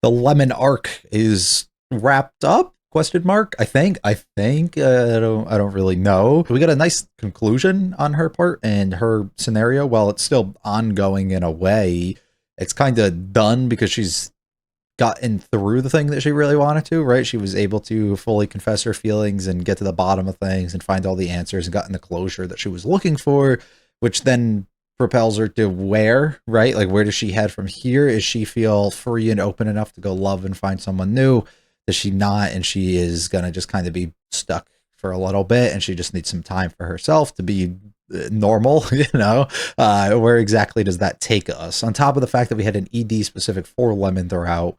The lemon arc is wrapped up? Question mark. I think. I don't really know. We got a nice conclusion on her part and her scenario. While it's still ongoing in a way, it's kind of done because she's gotten through the thing that she really wanted to, right? She was able to fully confess her feelings and get to the bottom of things and find all the answers and gotten the closure that she was looking for, which then propels her to where, right? Like, where does she head from here? Is she feel free and open enough to go love and find someone new? Does she not? And she is going to just kind of be stuck for a little bit and she just needs some time for herself to be normal, where exactly does that take us? On top of the fact that we had an ED specific for Lemon throughout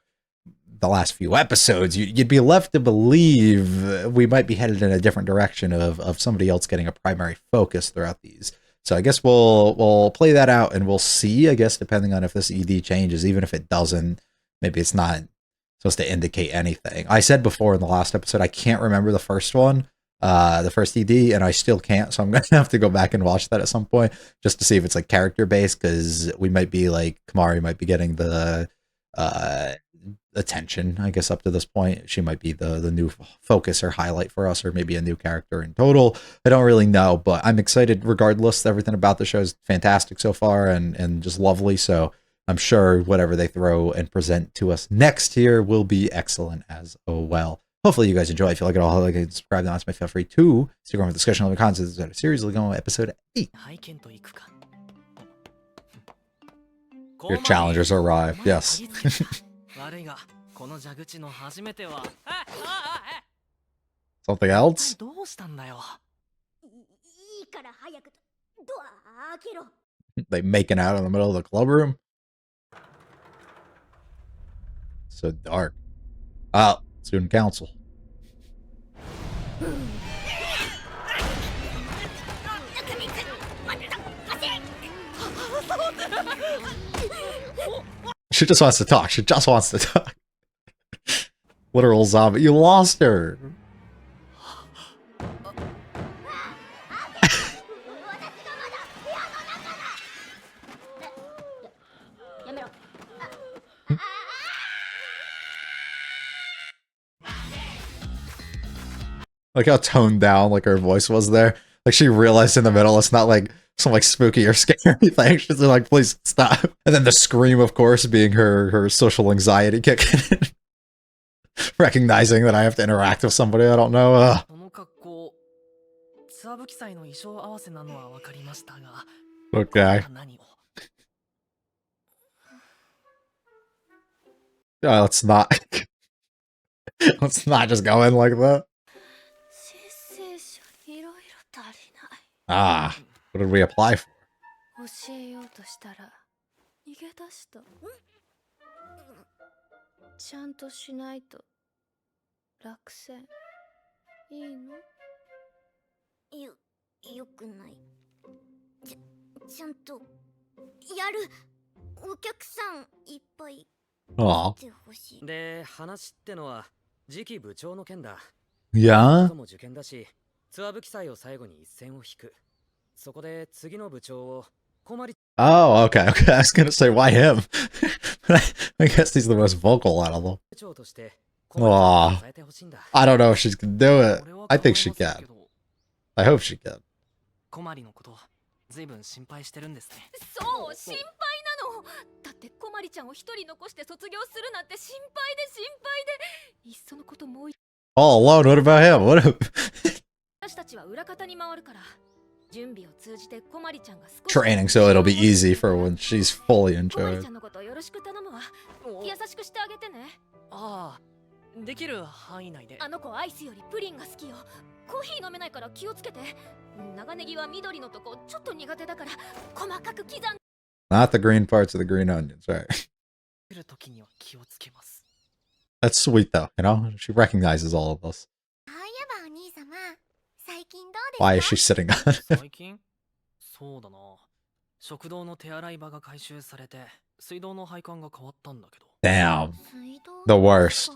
the last few episodes, you'd be left to believe we might be headed in a different direction of somebody else getting a primary focus throughout these. So I guess we'll play that out and we'll see, I guess, depending on if this ED changes. Even if it doesn't, maybe it's not supposed to indicate anything. I said before in the last episode, I can't remember the first one, the first ED, and I still can't, so I'm gonna have to go back and watch that at some point just to see if it's like character based, because we might be like, Kamari might be getting the attention, I guess, up to this point. She might be the new focus or highlight for us, or maybe a new character in total. I don't really know, but I'm excited regardless. Everything about the show is fantastic so far and just lovely. So I'm sure whatever they throw and present to us next here will be excellent as well. Hopefully you guys enjoy. If you like it all, like and subscribe to feel free to stick around with discussion on the concepts of the series. We're going episode 8. Your challengers arrive. Yes. Something else? They making out in the middle of the club room? So dark. Oh, student council. She just wants to talk. She just wants to talk. Literal zombie. You lost her. Like how toned down like her voice was there. Like she realized in the middle it's not like some like spooky or scary thing. She's like, please stop. And then the scream, of course, being her social anxiety kicking in. Recognizing that I have to interact with somebody I don't know. Okay. Let's not. Let's not just go in like that. Ah, what did we apply for? Aw. Yeah? Oh, okay, okay. I was gonna say, why him? I guess he's the most vocal out of them. Aw. I don't know if she can do it. I think she can. I hope she can. All alone, what about him? What if... Training so it'll be easy for when she's fully in charge. Not the green parts of the green onions, right? That's sweet though, you know? She recognizes all of us. Why is she sitting on it? Damn. The worst.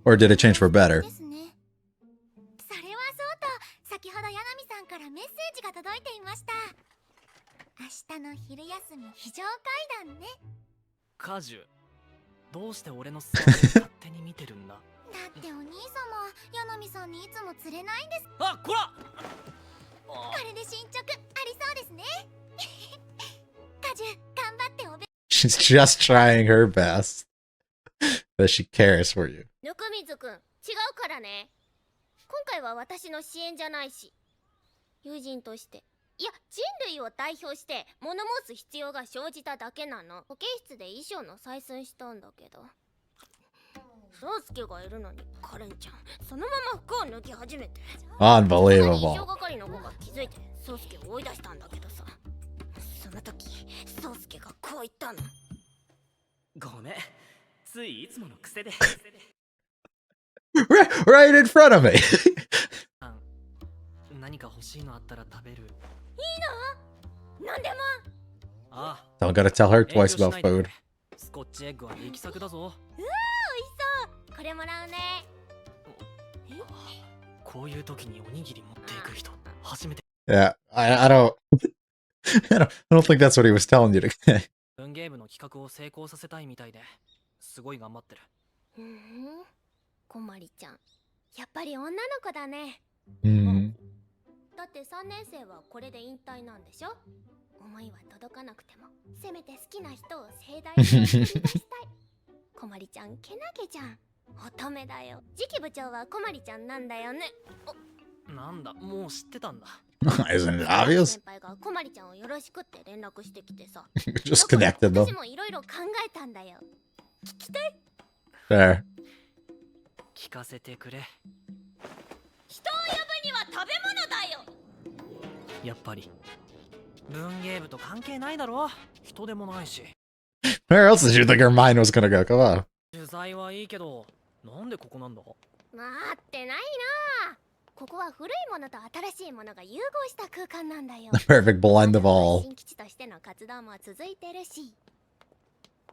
Or did it change for better? 明日の昼休み非常階段ね。カジュ、どうして俺のスマホを勝手に見てるんだ？だってお兄様、柳さんにいつも釣れないんです。あ、こら！これで進捗ありそうですね。カジュ、頑張っておべ。 She's just trying her best. But she cares for you. ぬくみずくん、違うからね。今回は私の支援じゃないし、友人として、いや人類を代表して物申す必要が生じただけなの。保健室で衣装の採寸したんだけど、宗介がいるのにカレンちゃんそのまま服を脱ぎ始めて、衣装 Unbelievable. 係の子が気づいて宗介を追い出したんだけどさ、その時宗介がこう言ったの。ごめん、ついいつもの癖で。Right in front of me. 何か欲しいのあったら食べる。いいの？なんでも。ああ、 Don't gotta tell her twice about food. スコッチエッグは力作だぞ。うわー、美味しそう。これもらうね。こういう時におにぎり持っていく人初めて。 Yeah, I don't I don't think that's what he was telling you to get. 文芸部の企画を成功させたいみたいですごい頑張ってる。こまりちゃん、やっぱり女の子だね。だって3年生はこれで引退なんでしょ。思いは届かなくてもせめて好きな人を盛大に送り出したい。こまりちゃんけなげじゃん。乙女だよ。次期部長はこまりちゃんなんだよね。なんだ、もう知ってたんだ。Isn't it obvious? 先輩がこまりちゃんをよろしくって連絡してきてさ。Just connected 私 them. もいろいろ考えたんだよ。聞きたい？ There. 聞かせてくれ。人を呼ぶには食べ物だよ。やっぱり文芸部と関係ないだろ。人でもないし。 Where else did you think her mind was gonna go? Come on. 取材はいいけど、なんでここなんだ？待ってないな。ここは古いものと新しいものが融合した空間なんだよ。 The perfect blend of all. 新基地としての活動も続いてるし。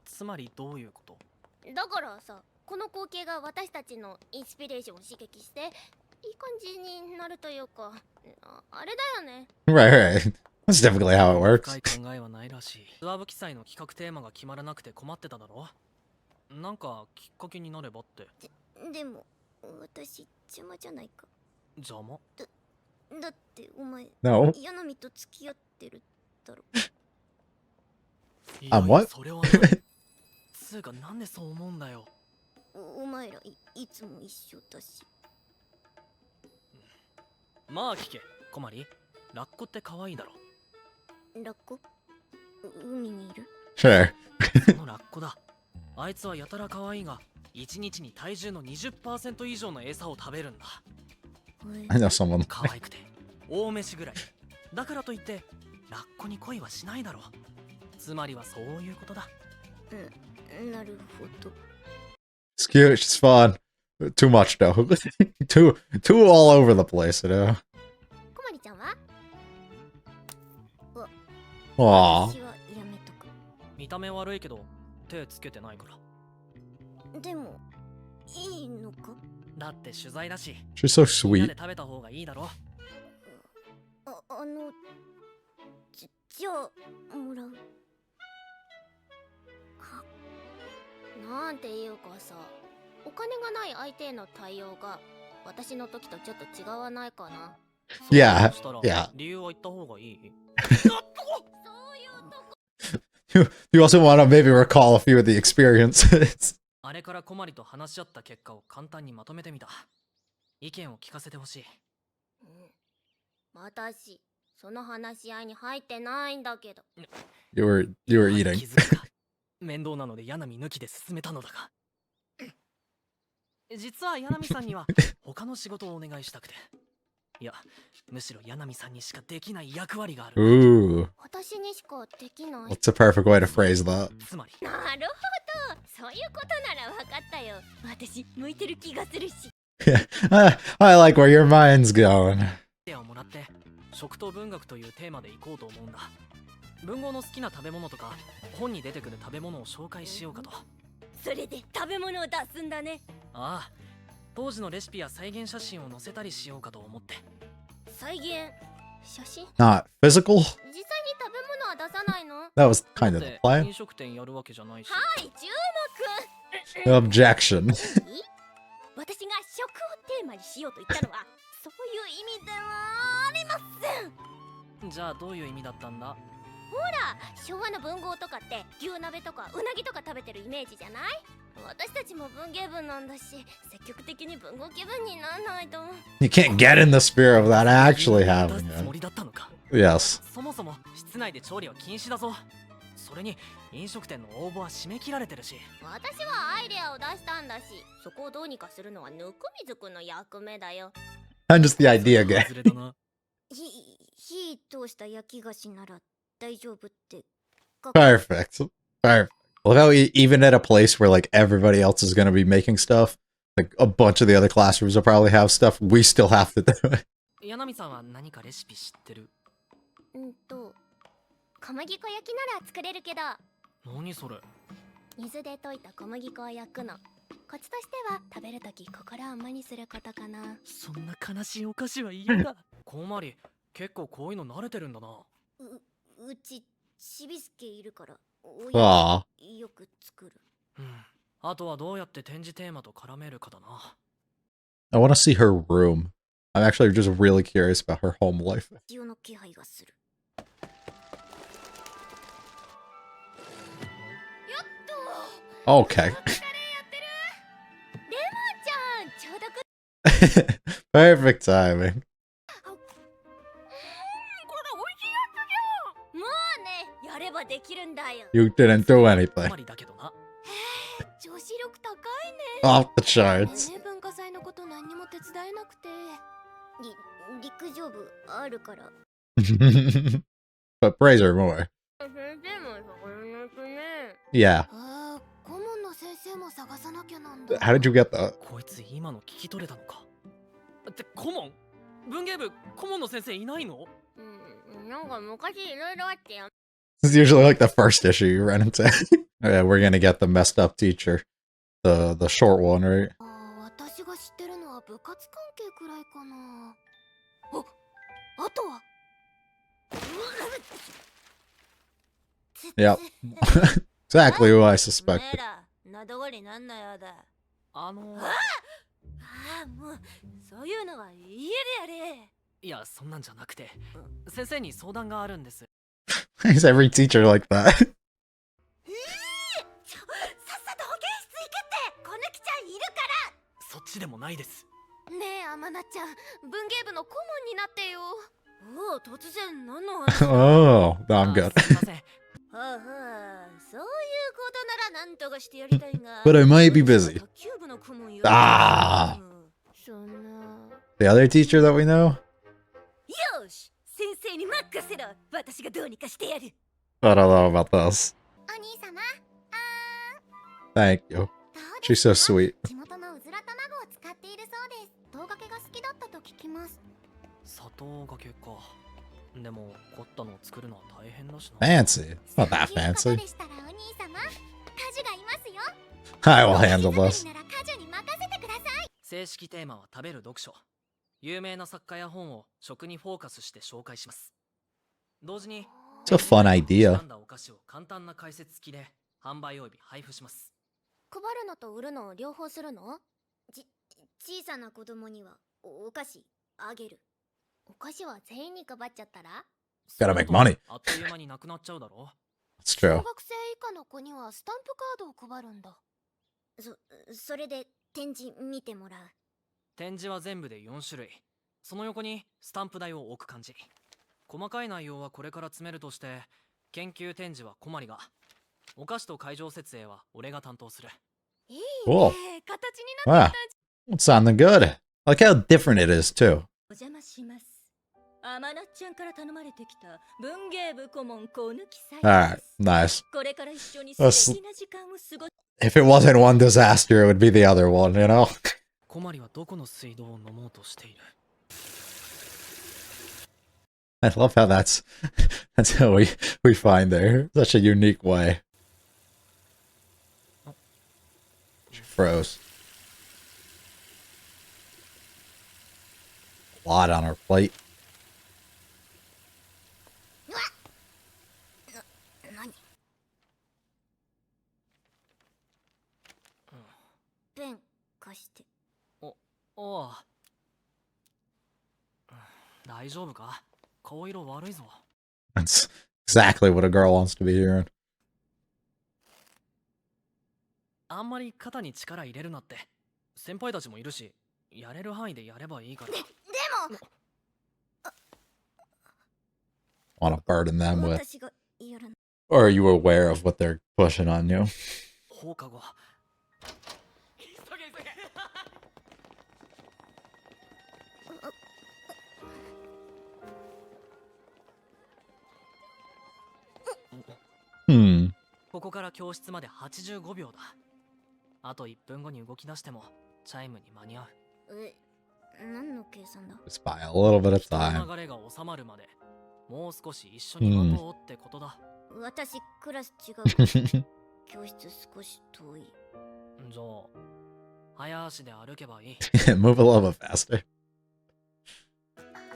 つまりどういうこと？だからさ、この光景が私たちのインスピレーションを刺激していい感じになるというか、あれだよね。 Right, right. That's typically how it 深 works. い考えはないらしい。ツアー部記載の企画テーマが決まらなくて困ってただろ。なんかきっかけになればって。でも私邪魔じゃないか。邪魔？だってお前 No. 柳波と付き合ってるだろ。I'm what? それはないつうかなんでそう思うんだよ。お前らいつも一緒だし。まあ聞け、こまり。ラッコって可愛いだろ。ラッコ？海にいる？ Sure. そのラッコだ。あいつはやたら可愛いが、1日に体重の 20% 以上の餌を食べるんだ。I know someone. 可愛くて大飯ぐらい。だからといってラッコに恋はしないだろう。つまりはそういうことだ。なるほど。It's cute. She's fun. Too much though. too all over the place, you know. こまりちゃんは？ Aww. 私はやめとく。見た目悪いけど手つけてないから。でもいいのか？だって取材だし。 She's so みんな sweet. で食べた方がいいだろ。じゃあもらう。なんていうかさ、お金がない相手への対応が私の時とちょっと違わないかな。 Yeah, そうしたら yeah. 理由は言った方がいい？そういうとこ。You also want to maybe recall a few of the experiences. あれからこまりと話し合った結果を簡単にまとめてみた。意見を聞かせてほしい。私その話し合いに入ってないんだけど。 You were eating. 気づくか。面倒なので柳抜きで進めたのだが、実は柳さんには他の仕事をお願いしたくて。いや、むしろ柳さんにしかできない役割がある。 Ooh. 私にしかできない。 What's a perfect way to phrase that? つまりなるほど、そういうことなら分かったよ。私向いてる気がするし。I like where your mind's going. 手をもらって食と文学というテーマでいこうと思うんだ。文豪の好きな食べ物とか本に出てくる食べ物を紹介しようかと。それで食べ物を出すんだね。ああ、当時のレシピや再現写真を載せたりしようかと思って。再現写真？ Not physical? 実際に食べ物をは出さないの？ That was だ kind っ of the て plan. 飲食店やるわけじゃないし。はい、注目。 Objection. 私が食をテーマにしようと言ったのはそういう意味ではありません。じゃあどういう意味だったんだ？ほら、昭和の文豪とかって牛鍋とかうなぎとか食べてるイメージじゃない？私たちも文芸部なんだし、積極的に文豪気分にならないと。 You can't get in the spirit of that actually 出 happening. すつもりだったのか。 Yes. そもそも室内で調理は禁止だぞ。それに飲食店の応募は締め切られてるし。私はアイデアを出したんだし、そこをどうにかするのはぬくみずくんの役目だよ。 I'm just the idea guy. 外れだな。火通した焼き菓子なら大丈夫って。 Perfect. Perfect. Look how even at a place where like everybody else is going to be making stuff, like a bunch of the other classrooms will probably have stuff, we still have to do it. 柳さんは何かレシピ知ってる？小麦粉焼きなら作れるけど、何それ？水で溶いた小麦粉を焼くの。コツとしては食べるとき心を甘にすることかな。そんな悲しいお菓子は嫌だ。こんまり、結構こういうの慣れてるんだな。うちちびすけいるからああ。よく作る。あとはどうやって展示テーマと絡めるかだな。I want to see her room. I'm actually just really curious about her home life. 潮の気配がする。Okay. レモンちゃん、ちょうどPerfect timing. もうね、やればできるんだよ。 You didn't do anything. まりだけどな。女子力高いね。 Off the charts. 文化祭のこと何にも手伝えなくて。陸上部あるから。 But praise her more. 先生も探さなくね。 Yeah. 顧問の先生も探さなきゃなんだ。 How did you get that? こいつ今の聞き取れたのか。って顧問？文芸部顧問の先生いないの？なんか昔いろいろあってよ。 This is usually like the first issue you run into. Yeah, we're gonna get the messed up teacher. The short one, right? 私が知ってるのは部活関係くらいかな。あとは。 Yep. Exactly who I suspected. などごりなんなやだ。もうそういうのは家でやれ。いや、そんなんじゃなくて、先生に相談があるんです。Is every teacher like that? さっさと保健室行くって。こぬきちゃんいるから。そっちでもないです。ねえ、天菜ちゃん、文芸部の顧問になってよ。おお、突然何の話？ Oh, no, I'm good. すいません。はあはあ、そういうことなら何とかしてやりたいが。 But I might be busy. 卓球部の顧問よ。あそんな。 The other teacher that we know? よし、先生に任せろ。私がどうにかしてやる。 I don't know about this. お兄様、Thank you. She's so sweet. 地元のうずら卵を使っているそうです。糖がけが好きだったと聞きます。砂糖がけか。でも凝ったのを作るのは大変だしな。 Fancy. It's not that そういうこと fancy. でしたらお兄様、家事がいますよ。 I will handle this. なら家事に任せてください。正式テーマは食べる読書。有名な作家や本を食にフォーカスして紹介します。同時に It's a fun idea. 選んだお菓子を簡単な解説付きで販売及び配布します。配るのと売るのを両方するの？小さな子供にはお菓子あげる。お菓子は全員に配っちゃったら？ Gotta make money. あっという間になくなっちゃうだろ。 It's 小 true. 学生以下の子にはスタンプカードを配るんだ。それで展示見てもらう。展示は全部で4種類。その横にスタンプ台を置く感じ。細かい内容はこれから詰めるとして、研究展示は小まりが、お菓子と会場設営は俺が担当する。いいおね。形になってき It's sounding good. I like how different it is, too. お邪魔します。天菜ちゃんから頼まれてきた文芸部顧問小抜き祭 Alright, です。 nice. これから一緒に素敵な時間を過ご If it wasn't one disaster, it would be the other one, you know? 小まりはどこの水道を飲もうとしている。 I love how that's how we find her. Such a unique way. She froze. A lot on her plate. ペン貸して。おう。大丈夫か？顔色悪いぞ。 That's exactly what a girl wants to be hearing. あんまり肩に力入れるなって。先輩たちもいるし、やれる範囲でやればいいから。でも Want to burden them with. 私がやらない。 Or are you aware of what they're pushing on you? 放課後。急げ急げ。ここから教室まで85秒だ。あと1分後に動き出してもチャイムに間に合う。何の計算だ？ Just by a little bit of 人の time. 流れが収まるまでもう少し一緒に待とうってことだ。私クラス違うから教室少し遠い。じゃあ早足で歩けばいい。 Move a little bit faster.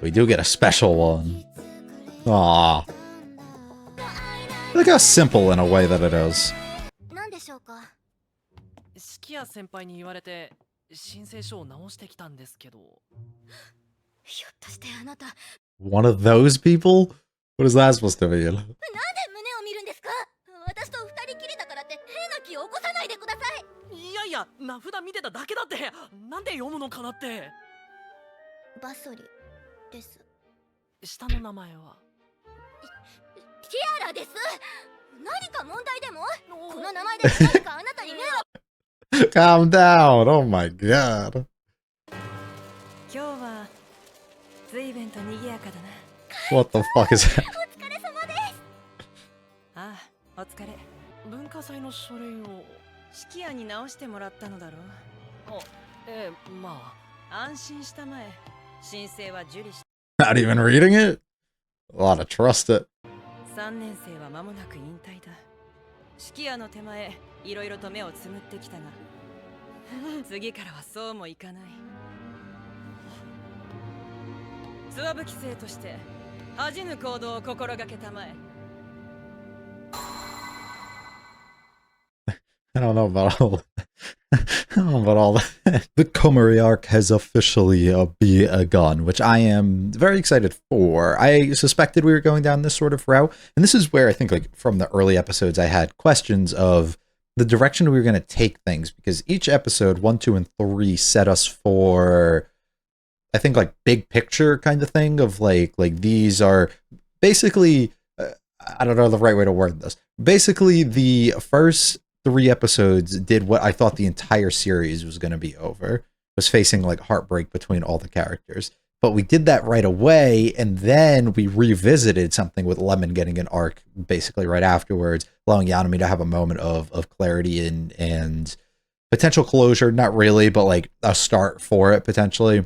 We do get a special one. Aww. Look how simple in a way that it is. 何でしょうか？式谷先輩に言われて申請書を直してきたんですけど。ひょっとしてあなた、 One of those people? What is that supposed to mean? なんで胸を見るんですか？私と二人きりだからって変な気を起こさないでください。いやいや、名札見てただけだって。なんで読むのかなって。バソリです。下の名前はティアラです。何か問題でも？この名前で何かあなたに迷惑。 Calm down. Oh my god. 今日は随分と賑やかだな。 What the fuck is that? お疲れ様です。ああ、お疲れ。文化祭の書類を。式屋に直してもらったのだろう。ま安心したまえ。申請は受理し。 Not even reading it? A lot of trust it. 3年生は間もなく引退だ。式屋の手前、いろいろと目をつむってきたが、次からはそうもいかない。ツアブ規制として恥じぬ行動を心がけたまえ。 I don't know about all I don't know about all that. The Komari arc has officially begun, which I am very excited for. I suspected we were going down this sort of route, and this is where I think, like, from the early episodes, I had questions of the direction we were going to take things, because each episode, 1, 2, and 3, set us for, I think, like, big picture kind of thing of, like these are basically, I don't know the right way to word this. Basically, the first 3 episodes did what I thought the entire series was going to be over, was facing like heartbreak between all the characters. But we did that right away, and then we revisited something with Lemon getting an arc basically right afterwards, allowing Yanami to have a moment of clarity and potential closure, not really, but like a start for it potentially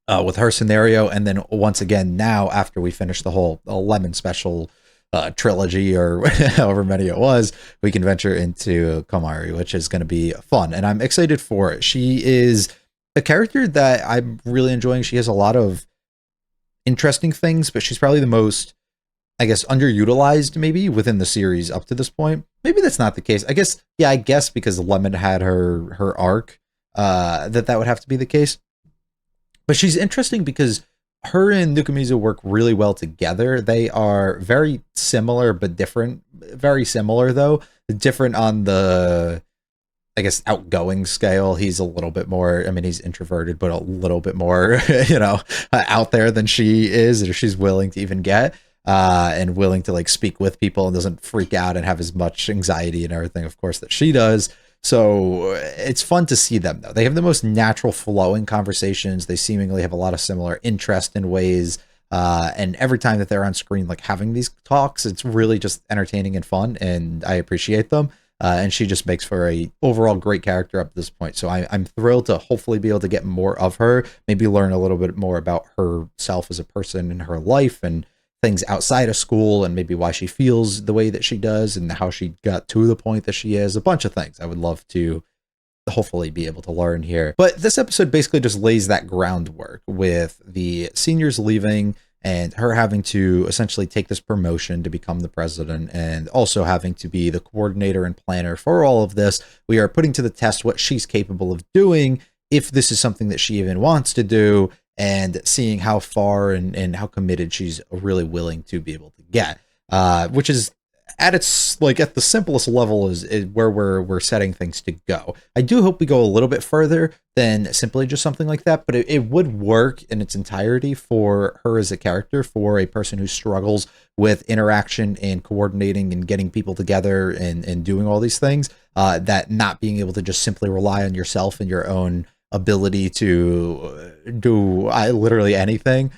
with her scenario. And then once again, now after we finish the whole Lemon special trilogy or however many it was, we can venture into Komari, which is going to be fun, and I'm excited for it. She is a character that I'm really enjoying. She has a lot of interesting things, but she's probably the most, I guess, underutilized maybe within the series up to this point. Maybe that's not the case. I guess because Lemon had her arc, that would have to be the case. But she's interesting because her and Nukumizu work really well together. They are very similar but different. Very similar though. Different on the, I guess, outgoing scale. He's a little bit more, I mean, he's introverted, but a little bit more, out there than she is, or she's willing to even get, and willing to like speak with people and doesn't freak out and have as much anxiety and everything, of course, that she does. So it's fun to see them though. They have the most natural flowing conversations. They seemingly have a lot of similar interest in ways. And every time that they're on screen, like having these talks, it's really just entertaining and fun, and I appreciate them. And she just makes for a overall great character up to this point. So I'm thrilled to hopefully be able to get more of her, maybe learn a little bit more about herself as a person in her life and things outside of school, and maybe why she feels the way that she does and how she got to the point that she is. A bunch of things I would love to hopefully be able to learn here. But this episode basically just lays that groundwork with the seniors leaving and her having to essentially take this promotion to become the president, and also having to be the coordinator and planner for all of this. We are putting to the test what she's capable of doing, if this is something that she even wants to do, and seeing how far and how committed she's really willing to be able to get, which is at its like at the simplest level is where we're setting things to go. I do hope we go a little bit further than simply just something like that, but it would work in its entirety for her as a character, for a person who struggles with interaction and coordinating and getting people together and doing all these things, that not being able to just simply rely on yourself and your own ability to do literally anything.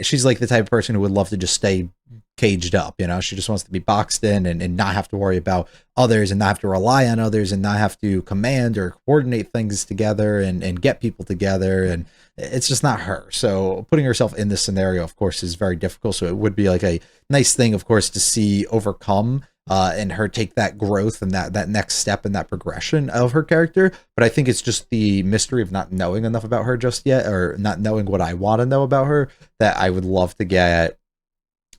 She's like the type of person who would love to just stay caged up, you know. She just wants to be boxed in and not have to worry about others, and not have to rely on others, and not have to command or coordinate things together and get people together, and it's just not her. So putting herself in this scenario, of course, is very difficult. So it would be like a nice thing, of course, to see overcome and her take that growth and that next step and that progression of her character. But I think it's just the mystery of not knowing enough about her just yet, or not knowing what I want to know about her, that I would love to get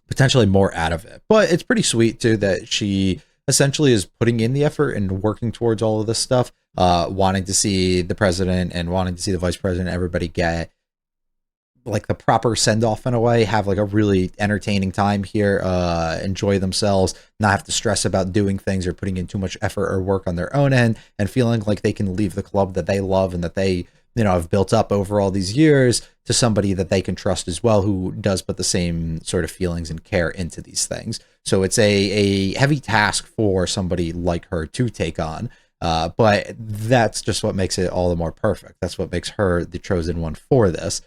potentially more out of it. But it's pretty sweet too that she essentially is putting in the effort and working towards all of this stuff, wanting to see the president and wanting to see the vice president, everybody get like the proper send-off in a way, have like a really entertaining time here, enjoy themselves, not have to stress about doing things or putting in too much effort or work on their own end, and feeling like they can leave the club that they love and that they, you know, have built up over all these years to somebody that they can trust as well, who does put the same sort of feelings and care into these things. So it's a heavy task for somebody like her to take on, but that's just what makes it all the more perfect. That's what makes her the chosen one for this,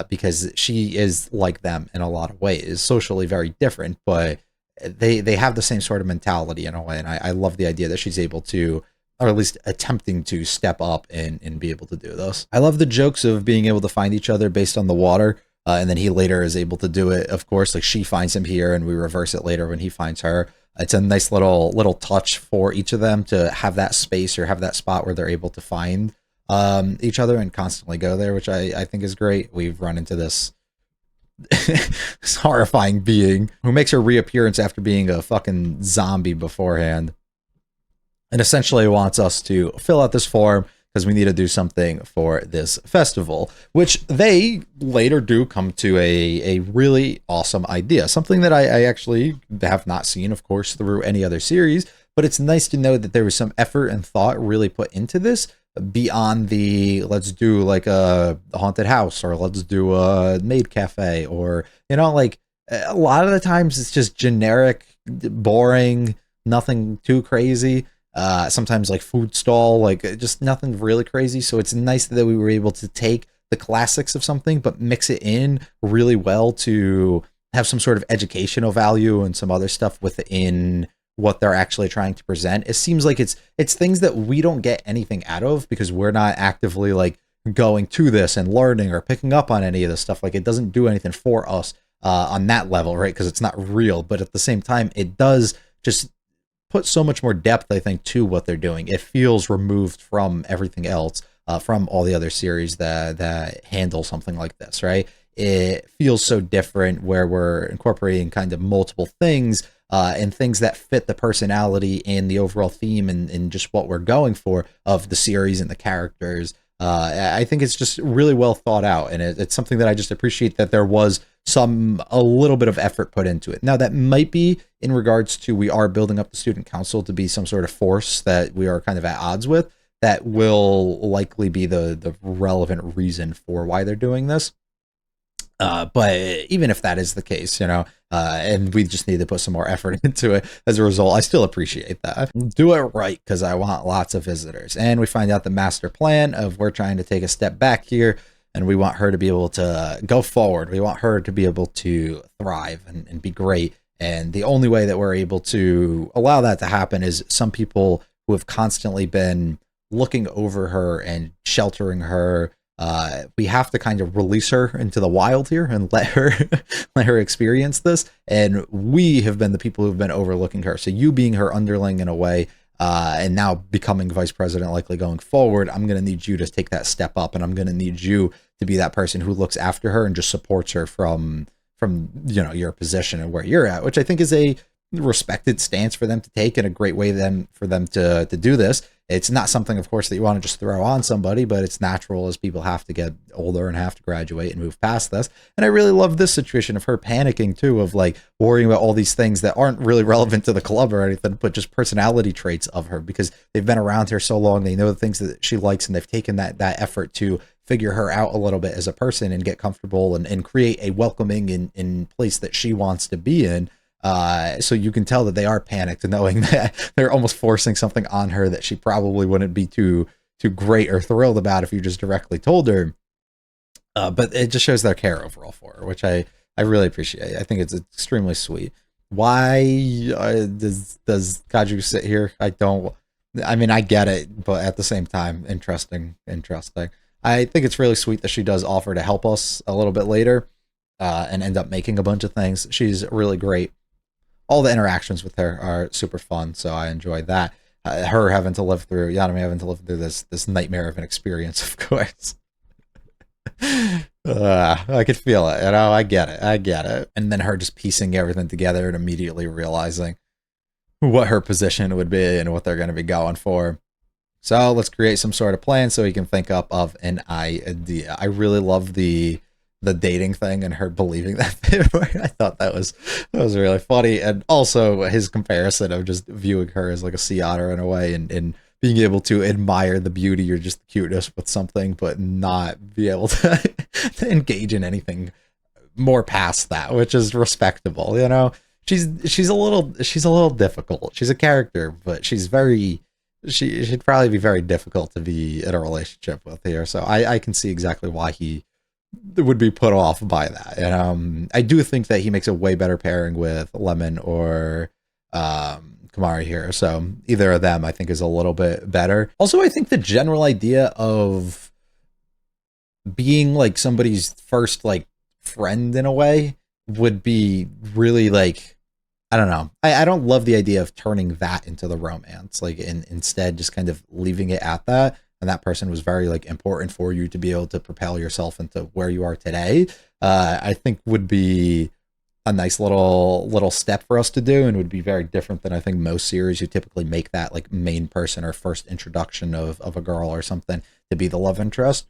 because she is like them in a lot of ways, socially very different, but they have the same sort of mentality in a way. And I love the idea that she's able to, or at least attempting to step up and be able to do this. I love the jokes of being able to find each other based on the water, and then he later is able to do it, of course, like she finds him here and we reverse it later when he finds her. It's a nice little touch for each of them to have that space or have that spot where they're able to find each other and constantly go there, which I think is great. We've run into this this horrifying being who makes her reappearance after being a fucking zombie beforehand, and essentially wants us to fill out this form because we need to do something for this festival, which they later do come to a really awesome idea. Something that I actually have not seen, of course, through any other series, but it's nice to know that there was some effort and thought really put into this beyond the let's do like a haunted house or let's do a maid cafe, or, you know, like a lot of the times it's just generic, boring, nothing too crazy. Sometimes like food stall, like just nothing really crazy. So it's nice that we were able to take the classics of something, but mix it in really well to have some sort of educational value and some other stuff within what they're actually trying to present. It seems like it's things that we don't get anything out of because we're not actively like going to this and learning or picking up on any of this stuff. Like it doesn't do anything for us on that level, right? Because it's not real, but at the same time, it does just put so much more depth, I think, to what they're doing. It feels removed from everything else, from all the other series that handle something like this, right? It feels so different where we're incorporating kind of multiple things and things that fit the personality and the overall theme and just what we're going for of the series and the characters. I think it's just really well thought out, and it's something that I just appreciate that there was a little bit of effort put into it. Now that might be in regards to, we are building up the student council to be some sort of force that we are kind of at odds with. That will likely be the relevant reason for why they're doing this. But even if that is the case, you know, and we just need to put some more effort into it as a result, I still appreciate that. Do it right, because I want lots of visitors. And we find out the master plan of we're trying to take a step back here, and we want her to be able to go forward. We want her to be able to thrive and be great. And the only way that we're able to allow that to happen is some people who have constantly been looking over her and sheltering her. We have to kind of release her into the wild here and let her experience this. And we have been the people who've been overlooking her. So you being her underling in a way, and now becoming vice president, likely going forward, I'm going to need you to take that step up, and I'm going to need you to be that person who looks after her and just supports her from your position and where you're at, which I think is a respected stance for them to take and a great way for them to do this. It's not something, of course, that you want to just throw on somebody, but it's natural as people have to get older and have to graduate and move past this. And I really love this situation of her panicking too, of like worrying about all these things that aren't really relevant to the club or anything, but just personality traits of her, because they've been around her so long. They know the things that she likes, and they've taken that effort to figure her out a little bit as a person and get comfortable and create a welcoming in place that she wants to be in. So you can tell that they are panicked, knowing that they're almost forcing something on her that she probably wouldn't be too great or thrilled about if you just directly told her. But it just shows their care overall for her, which I really appreciate. I think it's extremely sweet. Why does Kaju sit here? I mean, I get it, but at the same time, interesting. I think it's really sweet that she does offer to help us a little bit later, and end up making a bunch of things. She's really great. All the interactions with her are super fun, so I enjoy that. Her having to live through, Yanami having to live through this nightmare of an experience, of course. I could feel it, I get it. And then her just piecing everything together and immediately realizing what her position would be and what they're going to be going for. So let's create some sort of plan so he can think up of an idea. I really love the dating thing and her believing that. I thought that was really funny, and also his comparison of just viewing her as like a sea otter in a way, and being able to admire the beauty or just the cuteness with something, but not be able to engage in anything more past that, which is respectable. She's a little difficult. She's a character, but she'd probably be very difficult to be in a relationship with here. So I can see exactly why he would be put off by that. And I do think that he makes a way better pairing with Lemon or Kamari here. So either of them I think is a little bit better. Also, I think the general idea of being like somebody's first like friend in a way would be really like, I don't know. I don't love the idea of turning that into the romance, like instead just kind of leaving it at that. And that person was very like important for you to be able to propel yourself into where you are today. I think would be a nice little step for us to do, and would be very different than I think most series who typically make that like main person or first introduction of a girl or something to be the love interest.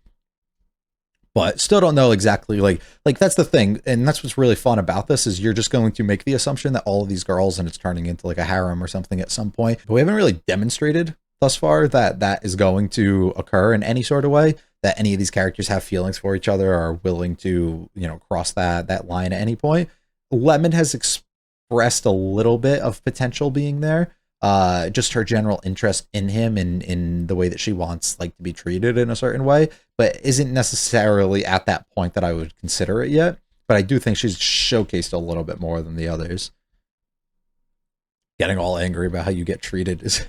But still don't know exactly like that's the thing, and that's what's really fun about this is you're just going to make the assumption that all of these girls and it's turning into like a harem or something at some point. But we haven't really demonstrated thus far that is going to occur in any sort of way, that any of these characters have feelings for each other, or are willing to cross that line at any point. Lemon has expressed a little bit of potential being there. Just her general interest in him and in the way that she wants like to be treated in a certain way, but isn't necessarily at that point that I would consider it yet. But I do think she's showcased a little bit more than the others. Getting all angry about how you get treated is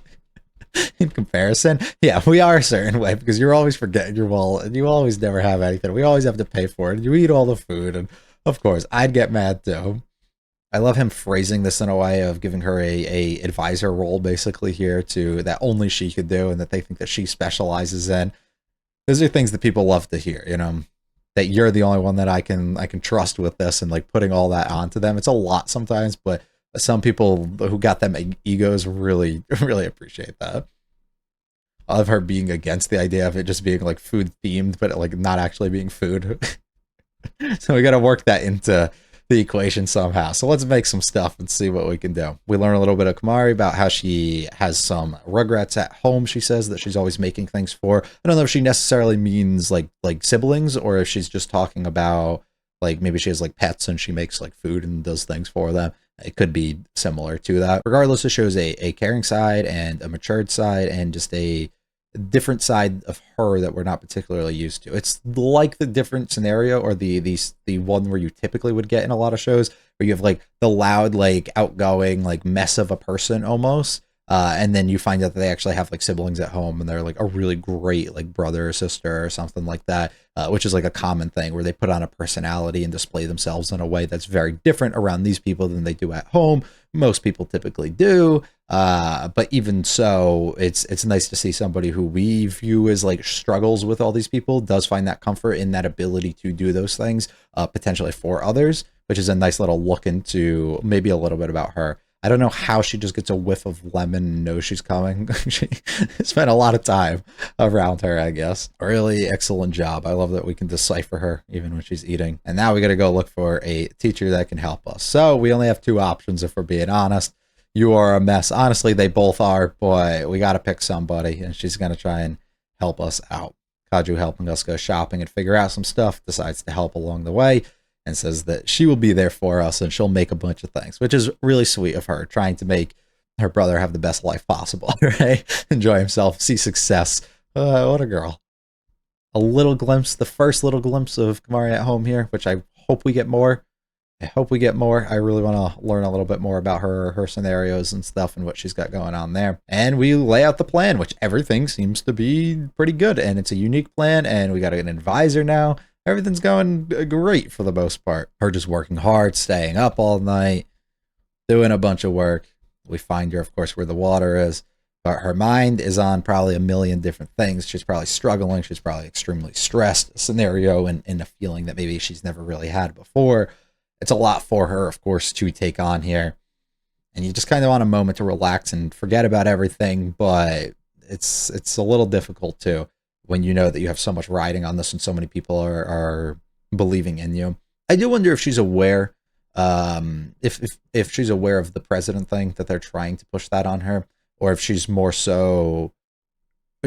in comparison. Yeah, we are a certain way because you're always forgetting your wallet and you always never have anything. We always have to pay for it. And you eat all the food, and of course I'd get mad too. I love him phrasing this in a way of giving her a advisor role basically here to that only she could do, and that they think that she specializes in. Those are things that people love to hear, that you're the only one that I can trust with this, and like putting all that onto them. It's a lot sometimes, but some people who got them egos really, really appreciate that. I love her being against the idea of it just being like food themed, but like not actually being food. So we got to work that into the equation somehow. So let's make some stuff and see what we can do. We learn a little bit of Kamari about how she has some Rugrats at home. She says that she's always making things for. I don't know if she necessarily means like siblings, or if she's just talking about like maybe she has like pets and she makes like food and does things for them. It could be similar to that. Regardless, it shows a caring side and a matured side and just a different side of her that we're not particularly used to. It's like the different scenario, or the one where you typically would get in a lot of shows, where you have like the loud, like outgoing, like mess of a person almost, and then you find out that they actually have like siblings at home, and they're like a really great like brother or sister or something like that, which is like a common thing where they put on a personality and display themselves in a way that's very different around these people than they do at home. Most people typically do. But even so, it's nice to see somebody who we view as like struggles with all these people does find that comfort in that ability to do those things, potentially for others, which is a nice little look into maybe a little bit about her. I don't know how she just gets a whiff of lemon and knows she's coming. She spent a lot of time around her, I guess. Really excellent job. I love that we can decipher her even when she's eating. And now we got to go look for a teacher that can help us. So we only have two options if we're being honest. You are a mess. Honestly, they both are. Boy, we got to pick somebody, and she's going to try and help us out. Kaju helping us go shopping and figure out some stuff, decides to help along the way, and says that she will be there for us and she'll make a bunch of things, which is really sweet of her, trying to make her brother have the best life possible, right? Enjoy himself, see success. What a girl. A little glimpse, the first little glimpse of Kamari at home here, which I hope we get more. I really want to learn a little bit more about her scenarios and stuff and what she's got going on there. And we lay out the plan, which everything seems to be pretty good. And it's a unique plan, and we got an advisor now. Everything's going great for the most part. Her just working hard, staying up all night, doing a bunch of work. We find her, of course, where the water is. But her mind is on probably a million different things. She's probably struggling. She's probably extremely stressed. A scenario and a feeling that maybe she's never really had before. It's a lot for her, of course, to take on here. And you just kind of want a moment to relax and forget about everything. But it's a little difficult, too, when you know that you have so much riding on this and so many people are believing in you. I do wonder if she's aware, if she's aware of the president thing, that they're trying to push that on her, or if she's more so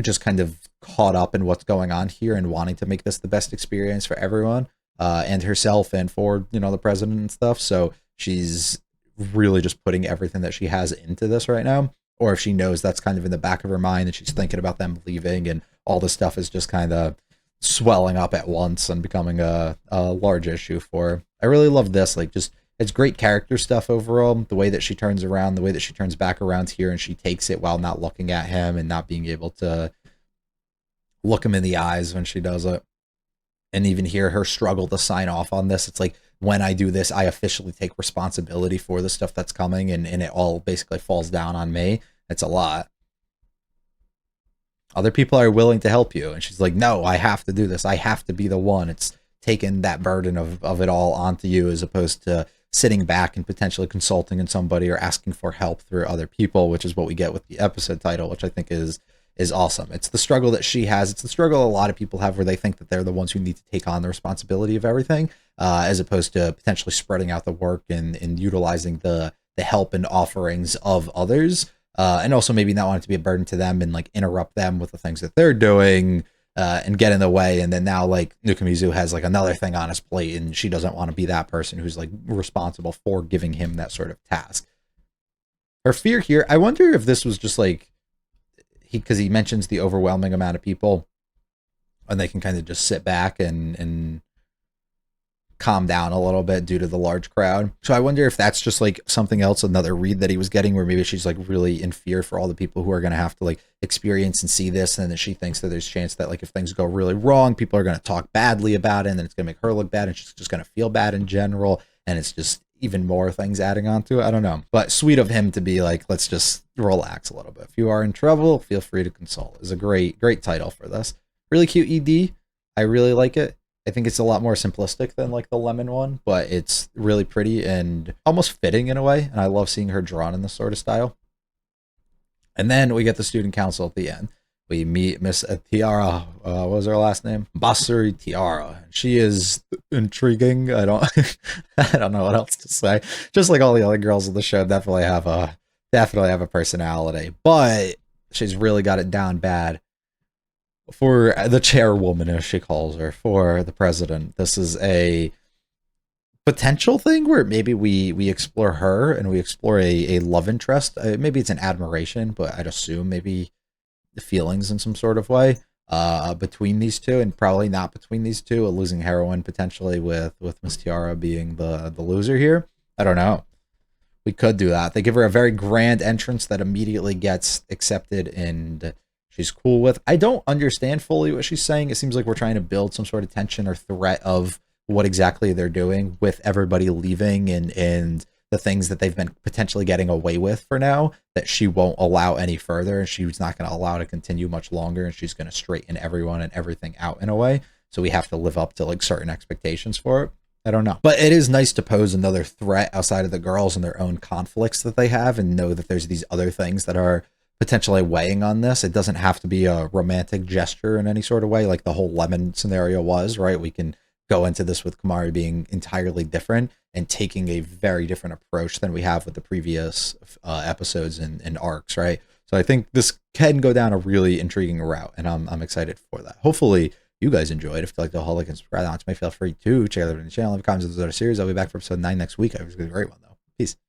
just kind of caught up in what's going on here and wanting to make this the best experience for everyone, and herself and for, the president and stuff. So she's really just putting everything that she has into this right now. Or if she knows that's kind of in the back of her mind and she's thinking about them leaving and all this stuff is just kind of swelling up at once and becoming a large issue for her. I really love this. Like, just, it's great character stuff overall. The way that she turns around, the way that she turns back around here and she takes it while not looking at him and not being able to look him in the eyes when she does it. And even hear her struggle to sign off on this. It's like, when I do this, I officially take responsibility for the stuff that's coming, and it all basically falls down on me. It's a lot. Other people are willing to help you. And she's like, no, I have to do this. I have to be the one. It's taking that burden of it all onto you, as opposed to sitting back and potentially consulting in somebody or asking for help through other people, which is what we get with the episode title, which I think is awesome. It's the struggle that she has. It's the struggle a lot of people have, where they think that they're the ones who need to take on the responsibility of everything, as opposed to potentially spreading out the work and utilizing the help and offerings of others. And also maybe not want it to be a burden to them and like interrupt them with the things that they're doing, and get in the way. And then now like Nukamizu has like another thing on his plate, and she doesn't want to be that person who's like responsible for giving him that sort of task. Her fear here, I wonder if this was just like, because he mentions the overwhelming amount of people and they can kind of just sit back and calm down a little bit due to the large crowd. So I wonder if that's just like something else, another read that he was getting, where maybe she's like really in fear for all the people who are going to have to like experience and see this. And then she thinks that there's a chance that like if things go really wrong, people are going to talk badly about it, and then it's going to make her look bad, and she's just going to feel bad in general. And it's just even more things adding on to it. I don't know. But sweet of him to be like, let's just relax a little bit. If you are in trouble, feel free to consult. Is a great title for this. Really cute ED. I really like it. I think it's a lot more simplistic than like the lemon one, but it's really pretty and almost fitting in a way. And I love seeing her drawn in this sort of style. And then we get the student council at the end. We meet Miss Tiara. What was her last name? Basuri Tiara. She is intriguing. I don't know what else to say. Just like all the other girls of the show, definitely have a personality. But she's really got it down bad for the chairwoman, as she calls her, for the president. This is a potential thing where maybe we explore her and we explore a love interest. Maybe it's an admiration, but I'd assume maybe the feelings in some sort of way between these two, and probably not between these two. A losing heroine potentially with Miss Tiara being the loser here. I don't know. We could do that. They give her a very grand entrance that immediately gets accepted and she's cool with. I don't understand fully what she's saying. It seems like we're trying to build some sort of tension or threat of what exactly they're doing with everybody leaving and the things that they've been potentially getting away with for now, that she won't allow any further, and she's not going to allow to continue much longer, and she's going to straighten everyone and everything out in a way. So we have to live up to like certain expectations for it. I don't know. But it is nice to pose another threat outside of the girls and their own conflicts that they have, and know that there's these other things that are potentially weighing on this. It doesn't have to be a romantic gesture in any sort of way, like the whole Lemon scenario was, right? We can go into this with Kamari being entirely different and taking a very different approach than we have with the previous episodes and arcs, right? So I think this can go down a really intriguing route, and I'm excited for that. Hopefully you guys enjoyed. If you like the whole, like and subscribe on to me, feel free to check out the channel, leave comments on this other series. I'll be back for episode 9 next week. It was a great one though. Peace.